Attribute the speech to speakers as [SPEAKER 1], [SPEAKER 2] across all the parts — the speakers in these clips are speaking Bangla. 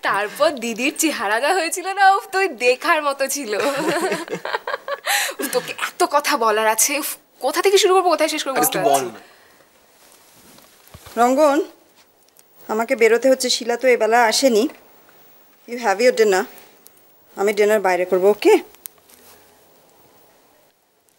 [SPEAKER 1] তারপর দিদির চেহারাটা হয়েছিল না, তুই দেখার মতো ছিল। তোকে এত কথা বলার আছে, কোথা থেকে শুরু করবো কোথায় শেষ করবো?
[SPEAKER 2] রঙ্গন, আমাকে বেরোতে হচ্ছে, শিলা তো এবেলা আসেনি। ইউ হ্যাভ ইউর ডিনার, আমি ডিনার বাইরে করবো, okay?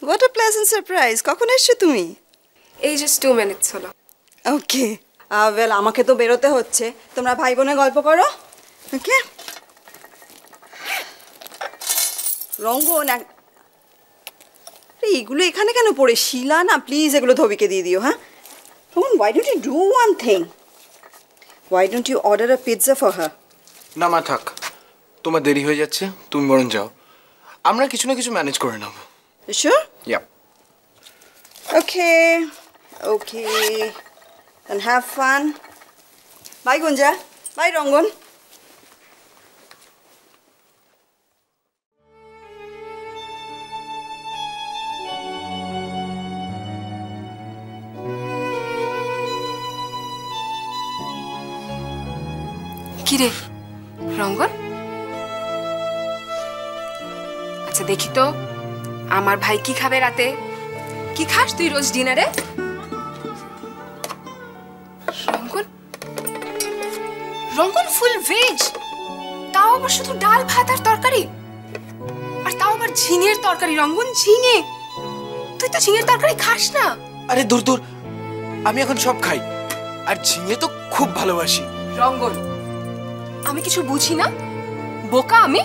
[SPEAKER 2] What a pleasant surprise. কখন এসছো তুমি?
[SPEAKER 1] এই জাস্ট 2 মিনিটস হলো।
[SPEAKER 2] ওকে, ওয়েল আমাকে তো বেরোতে হচ্ছে, তোমরা ভাই বোনে গল্প করো, ওকে? রঙ্গন, এইগুলো এখানে কেন পড়ে? শিলা না, প্লিজ এগুলো ধবিকে দিয়ে দিও, হ্যাঁ? রঙ্গন, why don't you do one thing? Why don't you order a pizza for her?
[SPEAKER 3] না মা, থাক, তোমার দেরি হয়ে যাচ্ছে, তুমি বরং যাও, আমরা কিছু না কিছু ম্যানেজ করে নেব।
[SPEAKER 2] Sure?
[SPEAKER 3] Yeah.
[SPEAKER 2] Okay, okay. And have fun. Bye, Gunja. Bye, Rangon.
[SPEAKER 1] কি রে রঙ্গন? আচ্ছা দেখি তো আমার ভাই কি খাবে রাতে। কি খাস তুই রোজ ডিনারে? রঙ্গন, রঙ্গন ফুল ভেজ, তাও আবার শুধু ডাল ভাত আর তরকারি, আর তাও আবার ঝিঙের তরকারি। রঙ্গন, ঝিঙে? তুই তো ঝিঙের তরকারি খাস না।
[SPEAKER 3] আরে দূর দূর, আমি এখন সব খাই, আর ঝিঙে তো খুব ভালোবাসি।
[SPEAKER 1] রঙ্গন, আমি কিছু বুঝি না, বোকা আমি?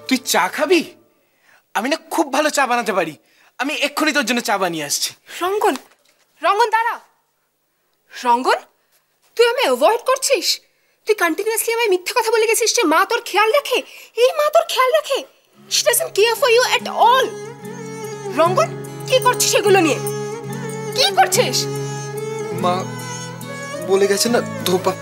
[SPEAKER 3] তুই চা খাবি? আমি না খুব ভালো চা বানাতে পারি, আমি এক্ষুনি তোর জন্য চা বানিয়ে আসছি।
[SPEAKER 1] রঙ্গন, রঙ্গন দাঁড়া। রঙ্গন, তুই আমায় অ্যাভয়েড করছিস? তুই কন্টিনিউয়াসলি আমায় মিথ্যা কথা বলে গেছিস যে মা তোর খেয়াল রাখে। এই মা তোর খেয়াল রাখে? She doesn't care for you at all. Rangan, কি করছিস এগুলো নিয়ে? কি করছিস?
[SPEAKER 3] মা বলে গেছে না ধোপা।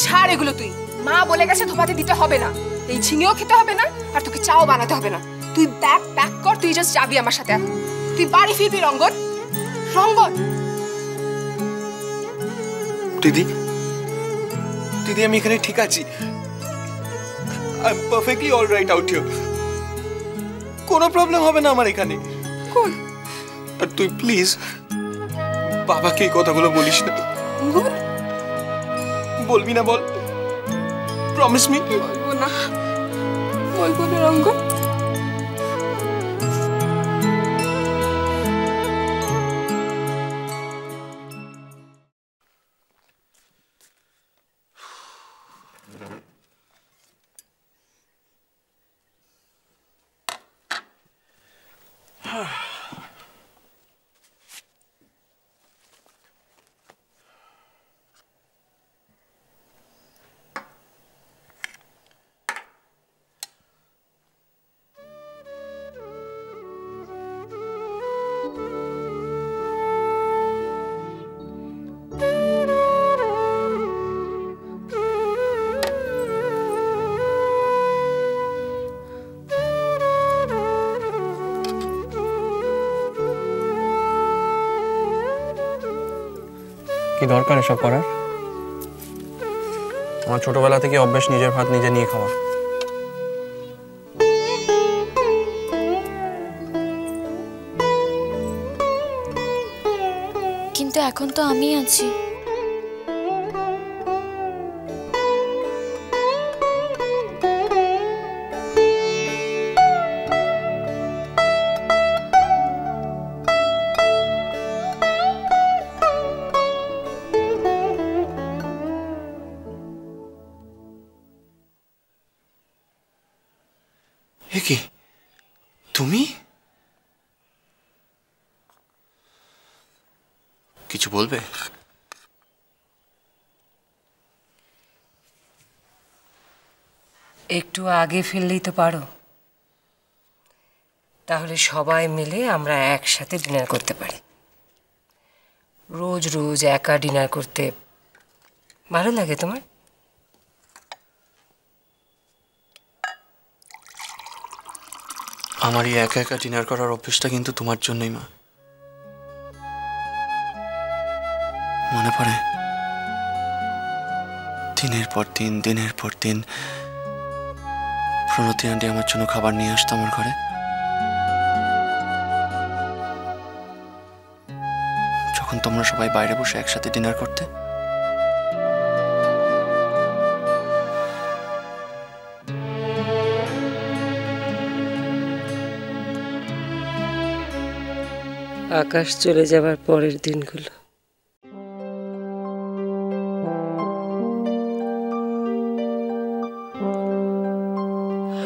[SPEAKER 1] ছাড় এগুলো, তুই মা বলে গেছে ধোপাতে দিতে হবে না, এই ঝিঙেও খেতে হবে না, আর তোকে চাও বানাতে হবে না। তুই ব্যাগ প্যাক কর, তুই জাস্ট যাবি আমার সাথে, তুই বাড়ি ফিরবি। রঙ্গন, রঙ্গন।
[SPEAKER 3] দিদি, দিদি আমি এখানে ঠিক আছি, I am perfectly alright out here, কোনো প্রবলেম হবে না আমার এখানে।
[SPEAKER 1] কোন?
[SPEAKER 3] আর তুই প্লিজ বাবাকে এই কথাগুলো বলিস না। বলবি না? বল, প্রমিস মি।
[SPEAKER 1] বলবো না, বলবো না রঙ্গন।
[SPEAKER 4] কি দরকার এসব করার? আমার ছোটবেলা থেকে অভ্যাস নিজের ভাত নিজে নিয়ে খাওয়া।
[SPEAKER 5] কিন্তু এখন তো আমি আছি।
[SPEAKER 3] কি তুমি কিছু বলবে?
[SPEAKER 6] একটু আগে ফেললেই তো পারো, তাহলে সবাই মিলে আমরা একসাথে ডিনার করতে পারি। রোজ রোজ একা ডিনার করতে ভালো লাগে তোমার?
[SPEAKER 4] আমার এই একা একা ডিনার করার অভ্যেসটা কিন্তু তোমার জন্যই মা। মনে পড়ে দিনের পর দিন প্রণতি আন্টি আমার জন্য খাবার নিয়ে আসতো আমার ঘরে। যখন তোমরা সবাই বাইরে বসে একসাথে ডিনার করতে,
[SPEAKER 6] আকাশ চলে যাবার পরের দিনগুলো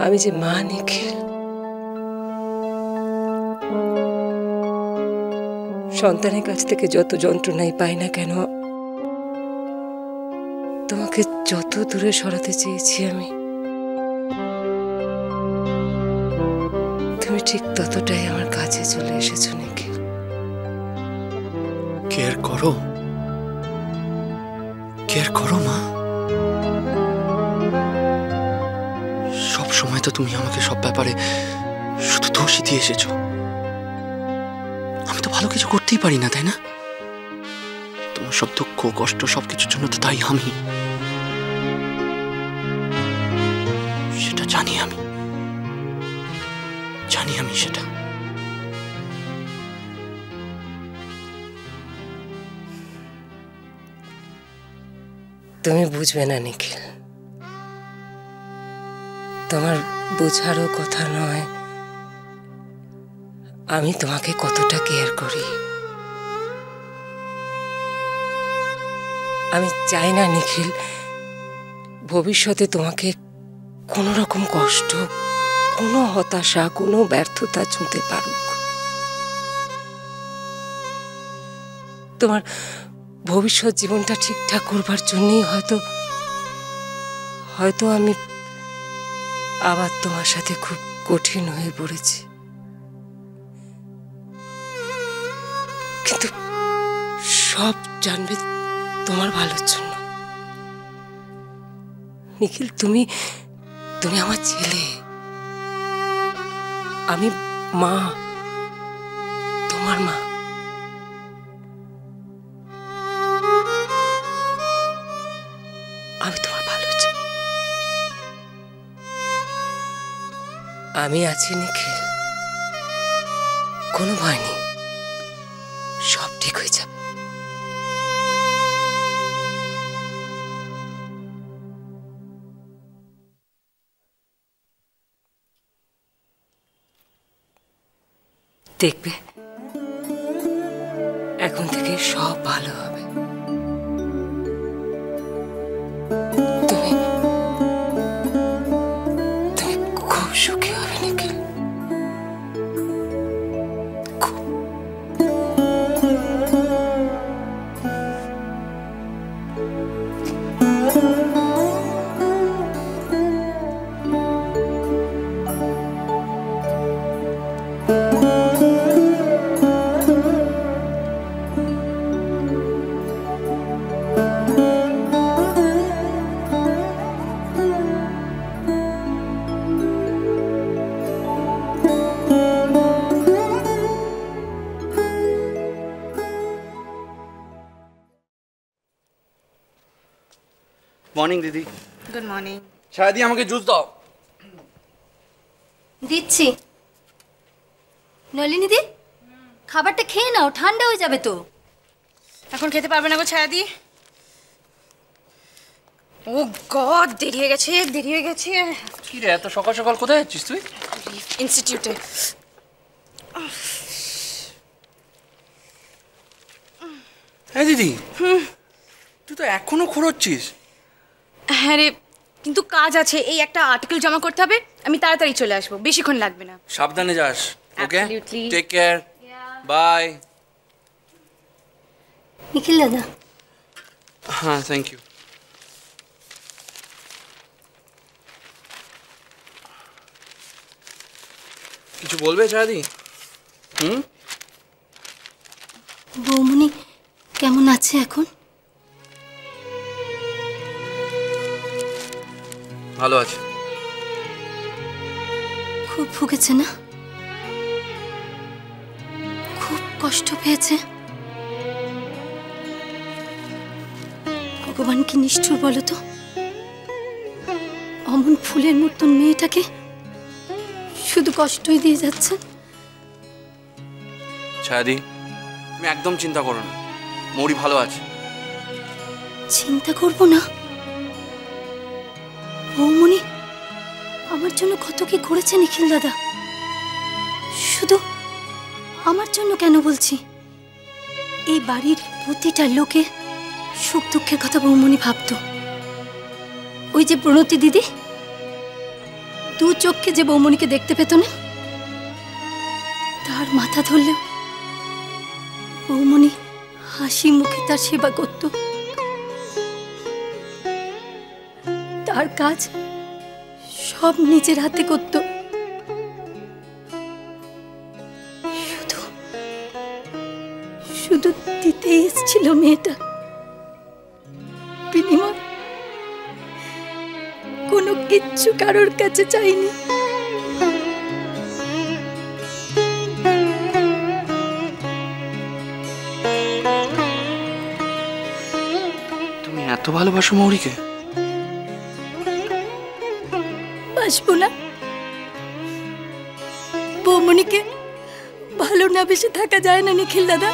[SPEAKER 6] আমি যে মা নিখিল, সন্তানের কাছ থেকে যত যন্ত্রণাই পাই না কেন, তোমাকে যত দূরে সরাতে চেয়েছি আমি, তুমি ঠিক ততটাই আমার কাছে চলে এসেছো নিখিল।
[SPEAKER 4] কেয়ার করো মা। সব সময় তো তুমি আমাকে সব ব্যাপারে শুধু দোষই দিয়ে এসেছো। আমি তো ভালো কিছু করতেই পারি না, তাই না? তোমার সব দুঃখ কষ্ট সবকিছুর জন্য তো তাই আমি, সেটা জানি আমি সেটা।
[SPEAKER 6] তুমি বুঝবে না নিখিল, তোমার বোঝারও কথা নয় আমি তোমাকে কতটা কেয়ার করি। আমি চাই না নিখিল ভবিষ্যতে তোমাকে কোনো রকম কষ্ট, কোনো হতাশা, কোনো ব্যর্থতা ছুঁতে পারুক। তোমার ভবিষ্যৎ জীবনটা ঠিকঠাক করবার জন্যই হয়তো আমি আবার তোমার সাথে খুব কঠিন হয়ে পড়েছি, কিন্তু সব জানবে তোমার ভালোর জন্য। নিখিল, তুমি আমার ছেলে, আমি মা, তোমার মা। আমি তোমার ভালো চাই। আমি আছি নিখিল, কোনো ভয় নেই, সব ঠিক হয়ে যাবে। দেখবে এখন থেকে সব ভালো হবে। তুমি খুব সুখী হবে নিখিল, খুব।
[SPEAKER 4] মর্নিং দিদি।
[SPEAKER 1] Good morning.
[SPEAKER 4] ছায়া দি আমাকে জুস দাও।
[SPEAKER 5] দিচ্ছি। নলিনী দি, খাবারটা খেয়ে নাও, ঠান্ডা হয়ে যাবে তো।
[SPEAKER 1] এখন খেতে পারবে না গো ছায়াদি। ও গড, দেরি হয়ে গেছে।
[SPEAKER 4] কি রে, এত সকাল সকাল কোথায় যাচ্ছিস তুই?
[SPEAKER 1] ইনস্টিটিউটে।
[SPEAKER 4] হ্যাঁ দিদি, তুই তো এখনো খোঁড়চ্ছিস।
[SPEAKER 1] হ্যাঁ রে, কিন্তু কাজ আছে, এই একটা আর্টিকেল জমা করতে হবে। আমি তাড়াতাড়ি চলে আসবো, বেশিক্ষণ লাগবে না।
[SPEAKER 4] সাবধানে যাস। Okay,
[SPEAKER 1] Absolutely.
[SPEAKER 4] Take care, bye.
[SPEAKER 5] Nikhil দাদা,
[SPEAKER 4] হ্যাঁ, থ্যাংক ইউ। কিছু বলবে ছায়াদি?
[SPEAKER 5] বৌমনি কেমন আছে এখন?
[SPEAKER 4] ভালো আছে।
[SPEAKER 5] খুব ভুগেছে না? খুব কষ্ট পেয়েছে? ভগবান কি নিষ্ঠুর বলো তো। অমন ফুলের মতন মেয়েটাকে শুধু কষ্টই দিয়ে যাচ্ছেন।
[SPEAKER 4] ছায়াদি, তুমি একদম চিন্তা করো না, মৌরি ভালো আছে।
[SPEAKER 5] চিন্তা করব না? বৌমনি আমার জন্য কত কি করেছে নিখিল দাদা, শুধু আমার জন্য কেন বলছি, এই বাড়ির প্রতিটা লোকে সুখ দুঃখের কথা বৌমনি ভাবতো। ওই যে প্রণতি দিদি, দু চোখকে যে বৌমনিকে দেখতে পেত না, তার মাথা ধরলেও বৌমনি হাসি মুখে তার সেবা করত। তার কাজ সব নিজের হাতে করত, শুধু শুধু দিতেই এসেছিল মেয়েটা। বিনিময় কোনো কিচ্ছু কারোর কাছে চাইনি।
[SPEAKER 4] তুমি এত ভালোবাসো মৌরিকে?
[SPEAKER 5] বাসবো না? বৌমনিকে ভালো না বেশে থাকা যায় না নিখিল দাদা।